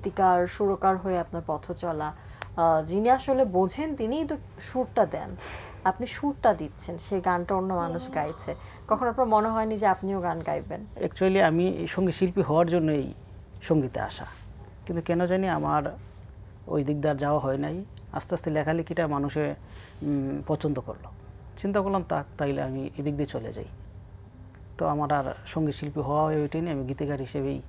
গীতিকার সুরকার হয়ে আপনার পথ চলা, যিনি আসলে বোঝেন তিনিই তো সুরটা দেন, আপনি সুরটা দিচ্ছেন, সেই গানটা অন্য মানুষ গাইছে, কখন আপনার মনে হয়নি যে আপনিও গান গাইবেন? অ্যাকচুয়ালি আমি সঙ্গীত শিল্পী হওয়ার জন্যই সঙ্গীতে আসা, কিন্তু কেন জানি আমার ওই দিক দিয়ে আর যাওয়া হয় নাই। আস্তে আস্তে লেখালেখিটা মানুষে পছন্দ করলো, চিন্তা করলাম তাইলে আমি এদিক দিয়ে চলে যাই। তো আমার আর সঙ্গীত শিল্পী হওয়া হয়ে ওঠেনি, আমি গীতিকার হিসেবেই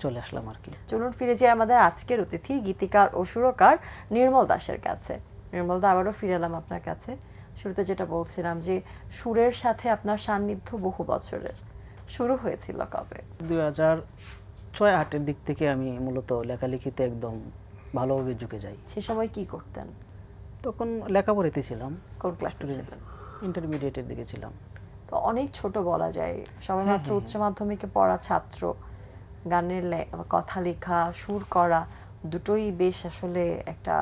চলে আসলাম আর কি। চলুন ফিরে যাই আমাদের আজকের অতিথি গীতিকার ও সুরকার নির্মল দাসের কাছে। নির্মল দা, আবারও ফিরে এলাম আপনার কাছে। শুরুতে যেটা বলছিলাম যে সুরের সাথে আপনার সান্নিধ্য বহু বছরের, শুরু হয়েছিল কবে? 2006-08 দিক থেকে আমি মূলত লেখালেখিতে একদম ভালোভাবে ঝুঁকে যাই। সে সময় কি করতেন? তখন লেখাপড়াতে ছিলাম, কোন ক্লাসে ছিলেন? ইন্টারমিডিয়েটের দিকে ছিলাম। তো অনেক ছোট বলা যায়, সবেমাত্র উচ্চ মাধ্যমিকে পড়া ছাত্র, গানের কথা লেখা, সুর করা দুটোই বেশ আসলে একটা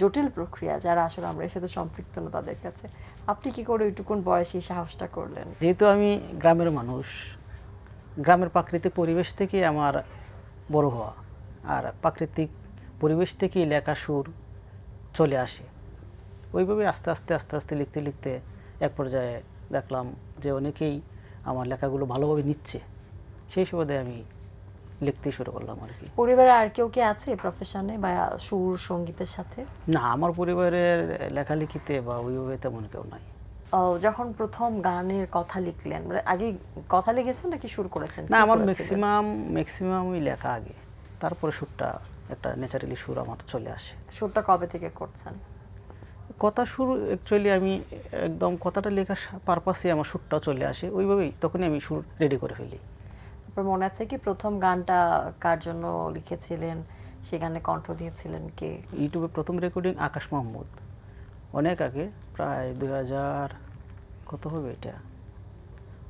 জটিল প্রক্রিয়া, যারা আসলে আমরা এর সাথে সম্পৃক্ত না তাদের কাছে। আপনি কি করে ওইটুকুন বয়সে এই সাহসটা করলেন? যেহেতু আমি গ্রামের মানুষ, গ্রামের প্রাকৃতিক পরিবেশ থেকে আমার বড় হওয়া, আর প্রাকৃতিক পরিবেশ থেকেই লেখা সুর চলে আসে। ওইভাবে আস্তে আস্তে আস্তে আস্তে লিখতে লিখতে এক পর্যায়ে দেখলাম যে অনেকেই আমার লেখাগুলো ভালোভাবে নিচ্ছে, সেই সুবাদে আমি লিখতে শুরু করলাম আর কি। পরিবারে আর কেউ কি আছে প্রফেশনে বা সুর সঙ্গীতের সাথে? না, আমার পরিবারের লেখালেখিতে বা ওইভাবে তেমন কেউ নাই। যখন প্রথম গানের কথা লিখলেন, মানে আগে কথা লিখেছেন নাকি সুর করেছেন? না, কি আমার করেছিলেন? ম্যাক্সিমামই লেখা আগে, তারপরে সুরটা একটা ন্যাচারালি সুর আমার চলে আসে। সুরটা কবে থেকে করছেন? কথা সুর অ্যাকচুয়ালি আমি একদম কথাটা লেখার পারপাসে আমার সুরটা চলে আসে, ওইভাবেই তখনই আমি সুর রেডি করে ফেলি। আপনার মনে আছে কি প্রথম গানটা কার জন্য লিখেছিলেন, সে গানে কণ্ঠ দিয়েছিলেন কে? ইউটিউবে প্রথম রেকর্ডিং আকাশ মাহমুদ, অনেক আগে, প্রায় 2000 কত হবে এটা,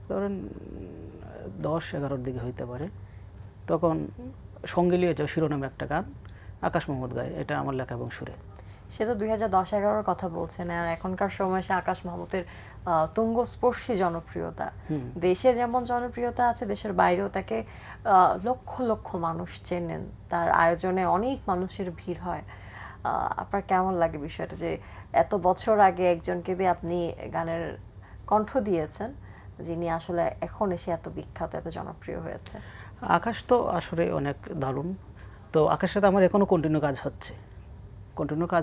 ধরেন 10-11 দিকে হইতে পারে। তখন সঙ্গে লিয়ে যাও শিরোনামে একটা গান আকাশ মাহমুদ গায়, এটা আমার লেখা এবং সুরে। সে তো 2010-11 কথা বলছেন, আর এখনকার সময় সে আকাশ মাহমুদের তুঙ্গস্পর্শী জনপ্রিয়তা। দেশে যেমন জনপ্রিয়তা আছে, দেশের বাইরেও তাকে লক্ষ লক্ষ মানুষ চেনেন, তার আয়োজনে অনেক মানুষের ভিড় হয়। আপনার কেমন লাগে বিষয়টা যে এত বছর আগে একজনকে দিয়ে আপনি গানের কণ্ঠ দিয়েছেন, যিনি আসলে এখন এসে এত বিখ্যাত, এত জনপ্রিয় হয়েছে? আকাশ তো আসলে অনেক দারুণ। তো আকাশের সাথে আমার এখনও কন্টিনিউ কাজ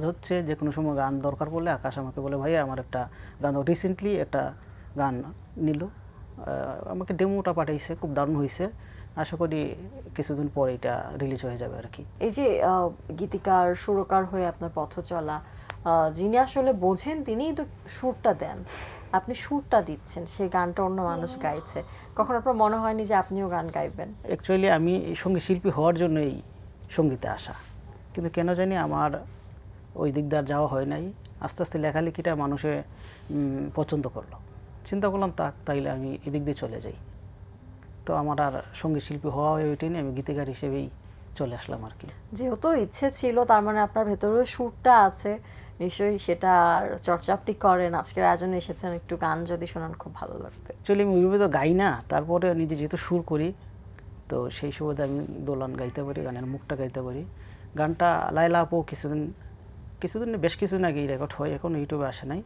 হচ্ছে। যে কোনো সময় গান দরকার পড়লে আকাশ আমাকে বলে, ভাই আমার একটা গান, রিসেন্টলি একটা গান নিল, আমাকে ডেমোটা পাঠাইছে, খুব দারুণ হয়েছে। আশা করি কিছুদিন পরে এটা রিলিজ হয়ে যাবে আর কি। এই যে গীতিকার সুরকার হয়ে আপনার পথ চলা, যিনি আসলে বোঝেন তিনিই তো সুরটা দেন, আপনি সুরটা দিচ্ছেন, সেই গানটা অন্য মানুষ গাইছে, কখন আপনার মনে হয়নি যে আপনিও গান গাইবেন? অ্যাকচুয়ালি আমি সঙ্গীত শিল্পী হওয়ার জন্যই সঙ্গীতে আসা, কিন্তু কেন জানি আমার ওই দিক দিয়ে আর যাওয়া হয় নাই। আস্তে আস্তে লেখালেখিটা মানুষে পছন্দ করলো, চিন্তা করলাম তাইলে আমি এদিক দিয়ে চলে যাই। তো আমার আর সঙ্গীত শিল্পী হওয়া হয়ে ওঠেনি, আমি গীতিকার হিসেবেই চলে আসলাম আর কি। যেহেতু ইচ্ছে ছিল, তার মানে আপনার ভেতরেও সুরটা আছে নিশ্চয়ই, সেটা চর্চা আপনি করেন। আজকের আয়োজনে এসেছেন, একটু গান যদি শোনান খুব ভালো লাগবে। অ্যাকচুয়ালি আমি ওইভাবে তো গাই না, তারপরে নিজে যেহেতু সুর করি, তো সেই সুবাদে আমি দোলান গাইতে পারি, গানের মুখটা গাইতে পারি। গানটা লায়লা আপু বেশ কিছুদিন আগেই রেকর্ড হয়, এখন ইউটিউবে আসে নাই।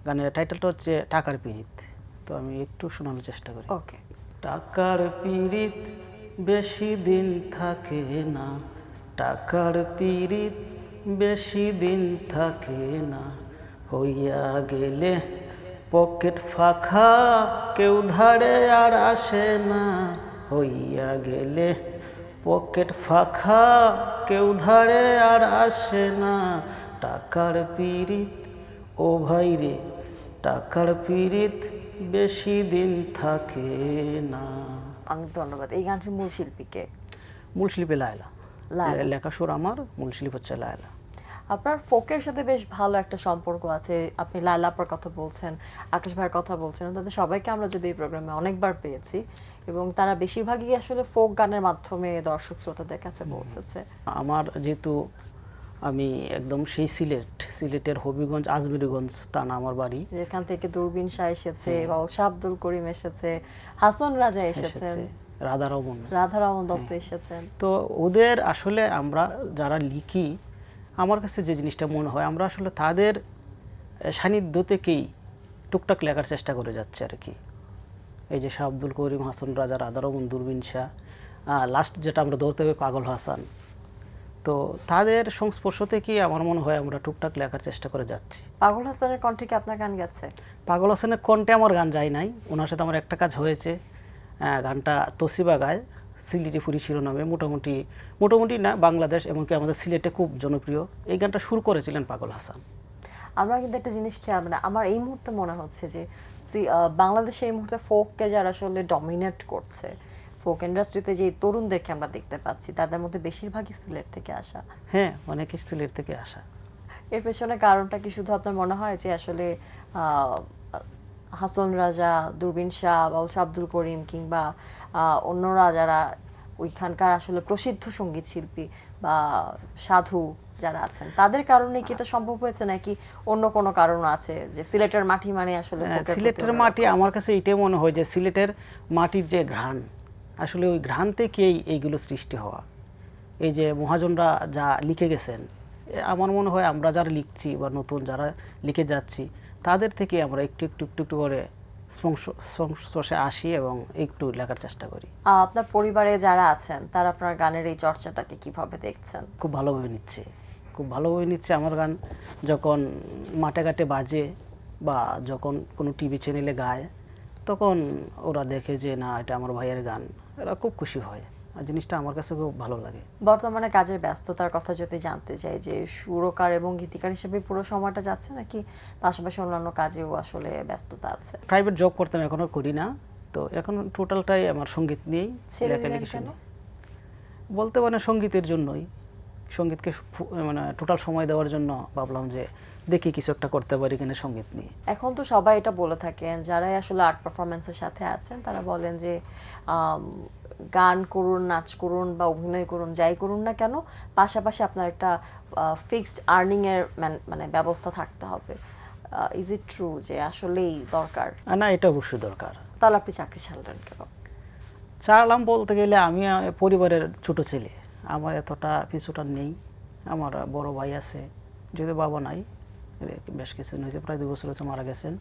গানের টাইটেলটা হচ্ছে টাকার পীড়িত, তো আমি একটু শোনানোর চেষ্টা করি। ওকে। টাকার পীড়িত বেশি দিন থাকে না, টাকার পীড়িত বেশি দিন থাকে না, হইয়া গেলে পকেট ফাঁকা কেউ ধারে আর আসে না, হইয়া গেলে পকেট ফাঁকা কেউ ধারে আর আসে না, টাকার পীড়িত ও ভাই রে, টাকার পীড়িত বেশি দিন থাকে না। অনেক ধন্যবাদ। এই গানটির মূল শিল্পীকে? মূল শিল্পী লায়লা। লায়লা। লেখা সুর আমার, মূল শিল্পী হচ্ছে লায়লা। আপনার ফোকের সাথে বেশ ভালো একটা সম্পর্ক আছে, আপনি লায়লা আপার কথা বলছেন, আকাশ ভাইয়ের কথা বলছেন, তাদের সবাইকে আমরা যদি এই প্রোগ্রামে অনেকবার পেয়েছি, এবং তারা বেশিরভাগই আসলে ফোক গানের মাধ্যমে দর্শক শ্রোতাদের কাছে পৌঁছেছে। আমার যেহেতু আমি একদম সেই সিলেটের হবিগঞ্জ আজমেরীগঞ্জ থানা আমার বাড়ি, যেখান থেকে দূরবীন শাহ এসেছে, বা ওসা আব্দুল করিম এসেছে, হাসান রাজা এসেছেন, রাধারমণ দত্ত এসেছেন। তো ওদের আসলে আমরা যারা লিখি, আমার কাছে যে জিনিসটা মনে হয় আমরা আসলে তাদের সান্নিধ্য থেকেই টুকটাক লেখার চেষ্টা করে যাচ্ছে আর কি। এই যে শাহ আব্দুল করিম, হাসান রাজা, রাধারমণ, দূরবীন শাহ, লাস্ট যেটা আমরা ধরতে হবে পাগল হাসান, তো তাদের সংস্পর্শ থেকেই আমার মনে হয় আমরা টুকটাক লেখার চেষ্টা করে যাচ্ছি। পাগল হাসানের কণ্ঠে কি আপনার গান গেছে? পাগল হাসানের কণ্ঠে আমার গান যায় নাই, ওনার সাথে আমার একটা কাজ হয়েছে। গানটা তসিবা গায় সিলেটি ফুরি শিরোনামে, মোটামুটি না বাংলাদেশ এমনকি আমাদের সিলেটে খুব জনপ্রিয়। এই গানটা সুর করেছিলেন পাগল হাসান। আমরা কিন্তু একটা জিনিস খেয়াল, মানে আমার এই মুহূর্তে মনে হচ্ছে যে বাংলাদেশে এই মুহূর্তে ফোককে যারা আসলে ডমিনেট করছে, ফোক ইন্ডাস্ট্রিতে যে তরুণদেরকে আমরা দেখতে পাচ্ছি, তাদের মধ্যে বেশিরভাগই সিলেট থেকে আসা। হ্যাঁ, অনেকে সিলেট থেকে আসা। এর পেছনে কারণটা কি শুধু আপনার মনে হয় যে আসলে হাসন রাজা, দূরবীন শাহ, বাউল শাহ আব্দুল করিম কিংবা অন্যরা যারা ওইখানকার আসলে প্রসিদ্ধ সঙ্গীত শিল্পী বা সাধু যারা আছেন, তাদের কারণে কি এটা সম্ভব হয়েছে, নাকি অন্য কোনো কারণ আছে যে সিলেটের মাটি মানে আসলে সিলেটের মাটি? আমার কাছে এটাই মনে হয় যে সিলেটের মাটির যে ঘ্রাণ, আসলে ওই ঘ্রাণ থেকেই এইগুলো সৃষ্টি হওয়া। এই যে মহাজনরা যা লিখে গেছেন, আমার মনে হয় আমরা যারা লিখছি বা নতুন যারা লিখে যাচ্ছি, তাদের থেকে আমরা একটু একটু একটু একটু করে সংস্পর্শে আসি এবং একটু লেখার চেষ্টা করি। আপনার পরিবারে যারা আছেন তারা আপনার গানের এই চর্চাটাকে কিভাবে দেখছেন? খুব ভালোভাবে নিচ্ছে, খুব ভালোভাবে নিচ্ছে। আমার গান যখন মাঠে ঘাটে বাজে বা যখন কোনো টিভি চ্যানেলে গায়, তখন ওরা দেখে যে না, এটা আমার ভাইয়ের গান, এরা খুব খুশি হয়। আর জিনিসটা আমার কাছে খুব ভালো লাগে। বর্তমানে কাজের ব্যস্ততার কথা যদি জানতে চাই, যে সুরকার এবং গীতিকার হিসেবে পুরো সময়টা যাচ্ছে, নাকি পাশাপাশি অন্যান্য কাজেও আসলে ব্যস্ততা আছে? প্রাইভেট জব করতাম, এখনও করি না। তো এখন টোটালটাই আমার সঙ্গীত নিয়েই, লেখালেখি শুনে বলতে পারেন সঙ্গীতের জন্যই, সঙ্গীতকে মানে টোটাল সময় দেওয়ার জন্য ভাবলাম যে দেখি কিছু একটা করতে পারি কিনা সঙ্গীত নিয়ে। এখন তো সবাই এটা বলে থাকেন, যারাই আসলে আর্ট পারফরমেন্সের সাথে আছেন, তারা বলেন যে গান করুন, নাচ করুন বা অভিনয় করুন, যাই করুন না কেন, পাশাপাশি আপনার একটা ফিক্সড আর্নিং এর মানে ব্যবস্থা থাকতে হবে। ইজ ইট ট্রু যে আসলেই দরকার? না, এটা অবশ্যই দরকার। তাহলে আপনি চাকরি ছাড়লেন কেন? চালাম বলতে গেলে আমি পরিবারের ছোট ছেলে, আমার এতটা পিছুটান নেই। আমার বড় ভাই আছে, যদি বাবা নাই, বেশ কিছুদিন হয়েছে, প্রায় 2 বছর হচ্ছে মারা গেছেন।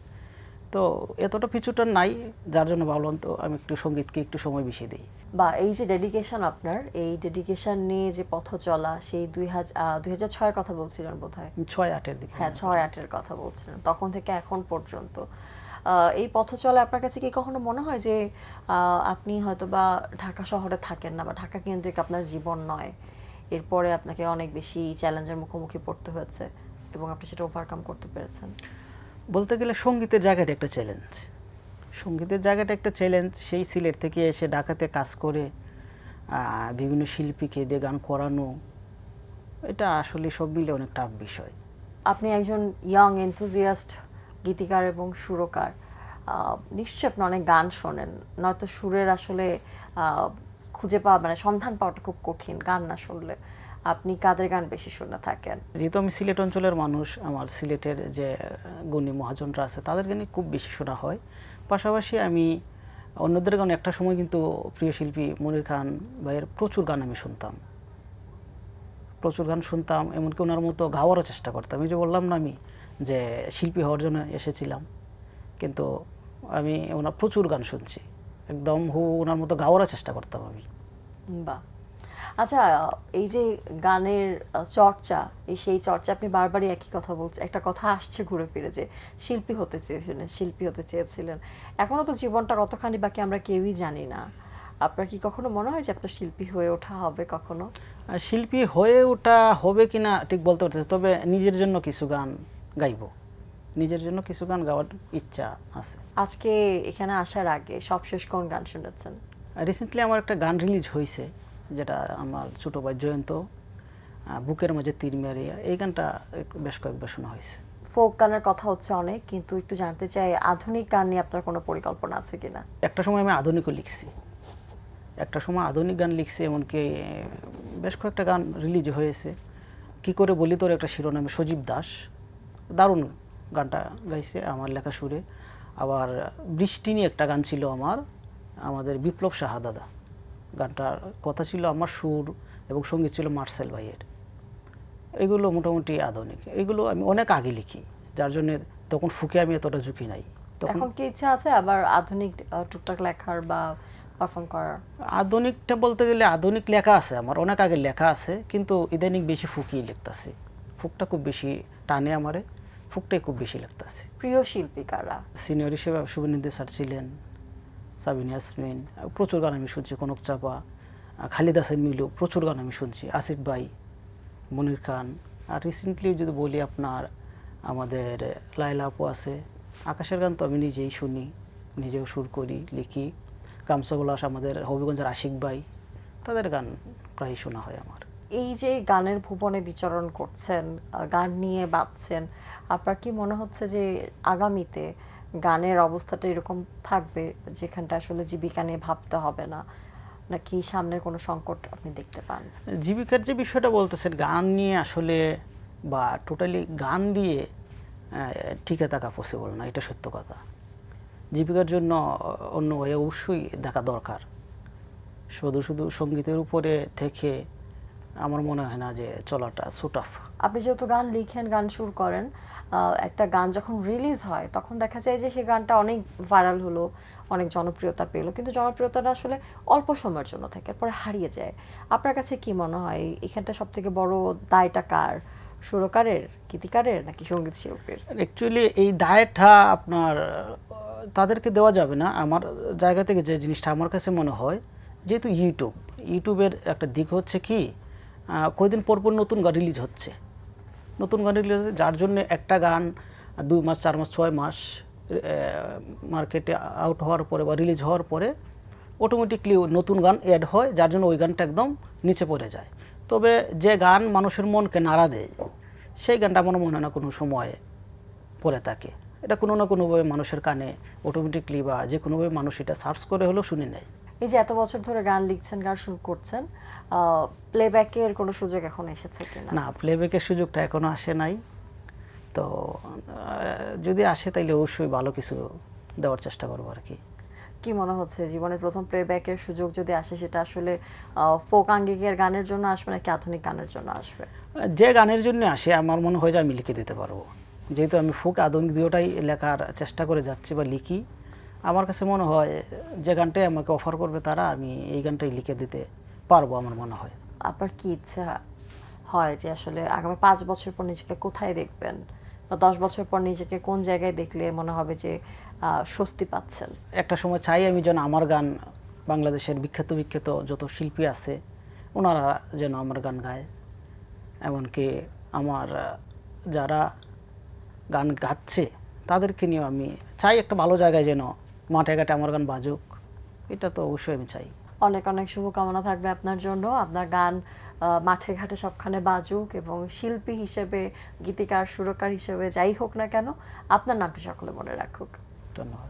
তো এতটা পিছুটান নাই, যার জন্য ভাবলাম তো আমি একটু সঙ্গীতকে একটু সময় বেশি দিই। বা এই যে ডেডিকেশন আপনার, এই ডেডিকেশন নিয়ে যে পথ চলা, সেই 2006-এর কথা বলছিলেন বোধহয়, 6-8-এর দিকে। হ্যাঁ 6-8-এর কথা বলছিলেন, তখন থেকে এখন পর্যন্ত এই পথ চলা আপনার কাছে কি কখনো মনে হয় যে আপনি হয়তো বা ঢাকা শহরে থাকেন না, বা ঢাকা কেন্দ্রিক আপনার জীবন নয়, এরপরে আপনাকে অনেক বেশি চ্যালেঞ্জের মুখোমুখি পড়তে হয়েছে এবং আপনি সেটা ওভারকাম করতে পেরেছেন? বলতে গেলে সঙ্গীতের জায়গাটা একটা চ্যালেঞ্জ, সঙ্গীতের জায়গাটা একটা চ্যালেঞ্জ। সেই সিলেট থেকে এসে ঢাকাতে কাজ করে বিভিন্ন শিল্পীকে দিয়ে গান করানো, এটা আসলে সব মিলে অনেক টাফ বিষয়। আপনি একজন ইয়াং এনথুজিয়াস্ট গীতিকার এবং সুরকার, নিশ্চয়ই আপনি অনেক গান শোনেন, নয়তো সুরের আসলে খুঁজে পাওয়া মানে সন্ধান পাওয়াটা খুব কঠিন গান না শুনলে। আপনি কাদের গান বেশি শুনে থাকেন? যেহেতু আমি সিলেট অঞ্চলের মানুষ, আমার সিলেটের যে গুণী মহাজনরা আছে তাদের গানই খুব বেশি শোনা হয়। পাশাপাশি আমি অন্যদের গান, একটা সময় কিন্তু প্রিয় শিল্পী মনির খান ভাইয়ের প্রচুর গান আমি শুনতাম, প্রচুর গান শুনতাম, এমনকি ওনার মতো গাওয়ারও চেষ্টা করতাম। এই যে বললাম না আমি যে শিল্পী হওয়ার জন্য এসেছিলাম, কিন্তু আমি ওনার প্রচুর গান শুনছি, একদম ওনার মতো গাওয়ারও চেষ্টা করতাম আমি। বাহ। আচ্ছা, এই যে গানের চর্চা, সেই চর্চা আপনি বারবারই একই কথা বলছেন, একটা কথা আসছে ঘুরে ফিরে যে শিল্পী হতে চেয়েছিলেন। এখনো তো জীবনটা কতখানি বাকি আমরা কেউই জানি না। আপনার কি কখনো মনে হয় যে আপনার শিল্পী হয়ে ওঠা হবে কখনো? শিল্পী হয়ে ওঠা হবে কিনা ঠিক বলতে পারতেছি, তবে নিজের জন্য কিছু গান গাইব, নিজের জন্য কিছু গান গাওয়ার ইচ্ছা আছে। আজকে এখানে আসার আগে সবশেষ কোন গান শুনেছেন? রিসেন্টলি আমার একটা গান রিলিজ হয়েছে, যেটা আমার ছোট ভাই জয়ন্ত, বুকের মাঝে তীর মারিয়া, এই গানটা বেশ কয়েকবার শোনা হয়েছে। ফোক গানের কথা হচ্ছে অনেক, কিন্তু একটু জানতে চাই আধুনিক গান নিয়ে আপনার কোনো পরিকল্পনা আছে কিনা? একটা সময় আমি আধুনিকও লিখছি, একটা সময় আধুনিক গান লিখছি, এমনকি বেশ কয়েকটা গান রিলিজ হয়েছে। কি করে বলি তোর একটা শিরোনামে সজীব দাস দারুণ গানটা গাইছে আমার লেখা সুরে। আবার বৃষ্টি নিয়ে একটা গান ছিল আমার, আমাদের বিপ্লব সাহা দাদা, গানটার কথা ছিল আমার, সুর এবং সঙ্গীত ছিল মার্সেল ভাইয়ের। এগুলো মোটামুটি আধুনিক, এগুলো আমি অনেক আগে লিখি, যার জন্য তখন ফুকে আমি এতটা ঝুঁকি নাই। তখন এখন কি ইচ্ছা আছে আবার আধুনিক টুকটাক লেখার বা পারফর্ম করার? আধুনিকটা বলতে গেলে আধুনিক লেখা আছে আমার, অনেক আগে লেখা আছে, কিন্তু ইদানিং বেশি ফুকিয়ে লিখতেছি। ফুকটা খুব বেশি টানে আমারে, ফুকটাই খুব বেশি লিখতেছি। প্রিয় শিল্পী কারা? সিনিয়র হিসেবে শুভেন্দু স্যার ছিলেন, সাবিন ইয়াসমিন, প্রচুর গান আমি শুনছি, কনক চাপা, খালিদ হাসান মিলু, প্রচুর গান আমি শুনছি, আসিফ ভাই, মনির খান। আর রিসেন্টলি যদি বলি আপনার আমাদের লায়লা আপু আছে। আকাশের গান তো আমি নিজেই শুনি, নিজেও সুর করি, লিখি। কামসাগোলাস আমাদের হবিগঞ্জের আশিক ভাই, তাদের গান প্রায় শোনা হয় আমার। এই যে গানের ভুবনে বিচরণ করছেন, গান নিয়ে বাঁচছেন, আপনার কি মনে হচ্ছে যে আগামীতে গানের অবস্থাটা এরকম থাকবে যেখানটা আসলে জীবিকা নিয়ে ভাবতে হবে না, নাকি সামনে কোনো সংকট আপনি দেখতে পান? জীবিকার যে বিষয়টা বলতেছেন, গান নিয়ে আসলে বা টোটালি গান দিয়ে টিকে থাকা পসিবল না, এটা সত্য কথা। জীবিকার জন্য অন্য ওয়ে অবশ্যই দেখা দরকার। শুধু শুধু সঙ্গীতের উপরে থেকে আমার মনে হয় না যে চলাটা সুটাফ। আপনি যেহেতু গান লিখেন, গান সুর করেন, একটা গান যখন রিলিজ হয় তখন দেখা যায় যে সেই গানটা অনেক ভাইরাল হলো, অনেক জনপ্রিয়তা পেলো, কিন্তু জনপ্রিয়তাটা আসলে অল্প সময়ের জন্য থাকে, এরপরে হারিয়ে যায়। আপনার কাছে কি মনে হয় এখানটা সব থেকে বড় দায়টা কার? সুরকারের, গীতিকারের, নাকি সঙ্গীত শিল্পীর? অ্যাকচুয়ালি এই দায়টা আপনার তাদেরকে দেওয়া যাবে না। আমার জায়গা থেকে যে জিনিসটা আমার কাছে মনে হয়, যেহেতু ইউটিউবের একটা দিক হচ্ছে কি, কয়েকদিন পর পর নতুন গান রিলিজ হচ্ছে, যার জন্য একটা গান 2 মাস 4 মাস 6 মাস মার্কেটে আউট হওয়ার পরে বা রিলিজ হওয়ার পরে অটোমেটিকলি নতুন গান অ্যাড হয়, যার জন্য ওই গানটা একদম নিচে পড়ে যায়। তবে যে গান মানুষের মনকে নাড়া দেয়, সেই গানটা আমার মনে হয় না কোনো সময় পড়ে থাকে। এটা কোনো না কোনোভাবে মানুষের কানে অটোমেটিকলি বা যে কোনোভাবে মানুষ এটা সার্চ করে হলেও শুনে নেয়। এই যে এত বছর ধরে গান লিখছেন, গান শুরু করছেন, প্লেব্যাকের কোনো সুযোগ এখন এসেছে কিনা? না, প্লেব্যাকের সুযোগটা এখনো আসে নাই। তো যদি আসে তাইলে অবশ্যই ভালো কিছু দেওয়ার চেষ্টা করবো আর কি। কি মনে হচ্ছে জীবনের প্রথম প্লেব্যাকের সুযোগ যদি আসে, সেটা আসলে ফোক আঙ্গিকের গানের জন্য আসবে নাকি আধুনিক গানের জন্য আসবে? যে গানের জন্য আসে আমার মনে হয় যে আমি লিখে দিতে পারবো, যেহেতু আমি ফোক আধুনিক দুটোটাই লেখার চেষ্টা করে যাচ্ছি বা লিখি। আমার কাছে মনে হয় যে গানটাই আমাকে অফার করবে তারা, আমি এই গানটাই লিখে দিতে পারবো আমার মনে হয়। আপনার কি ইচ্ছা হয় যে আসলে আগামী 5 বছর পর নিজেকে কোথায় দেখবেন, বা 10 বছর পর নিজেকে কোন জায়গায় দেখলে মনে হবে যে স্বস্তি পাচ্ছেন? একটা সময় চাই আমি যেন আমার গান বাংলাদেশের বিখ্যাত যত শিল্পী আছে ওনারা যেন আমার গান গায়, এমনকি আমার যারা গান গাচ্ছে তাদেরকে নিয়েও আমি চাই একটা ভালো জায়গায় যেন মাঠে ঘাটে আমার গান বাজুক, এটা তো অবশ্যই আমি চাই। অনেক অনেক শুভকামনা থাকবে আপনার জন্য, আপনার গান মাঠে ঘাটে সবখানে বাজুক, এবং শিল্পী হিসেবে, গীতিকার, সুরকার হিসেবে যাই হোক না কেন আপনার নামটি সকলে মনে রাখুক। ধন্যবাদ।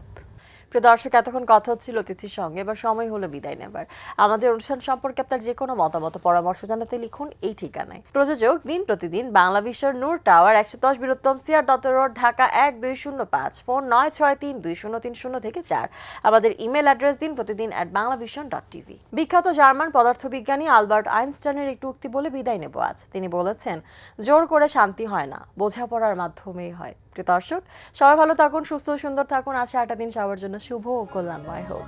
প্রিয় দর্শক, এতক্ষণ কথা হচ্ছিল অতিথির সঙ্গে, এবার সময় হলো বিদায় নেবার। আমাদের অনুষ্ঠান সম্পর্কে আপনার যে কোনো মতামত, পরামর্শ জানাতে লিখুন এই ঠিকানায়। প্রযোজক দিন প্রতিদিন, বাংলা বিশ্বর Noor tower, 110 Bir Uttam, CR Dutta road, Dhaka 1205, phone 9632030 থেকে 4। আমাদের ইমেল অ্যাড্রেস দিন প্রতিদিন @banglavision.tv। বিখ্যাত জার্মান পদার্থবিজ্ঞানী আলবার্ট আইনস্টাইনের একটু উক্তি বলে বিদায় নেব আজ। তিনি বলেছেন, জোর করে শান্তি হয় না, বোঝাপড়ার মাধ্যমেই হয়। প্রিয় দর্শক, সবাই ভালো থাকুন, সুস্থ ও সুন্দর থাকুন। আজ 8টা দিন সবার জন্য শুভ ও কল্যাণময় হোক।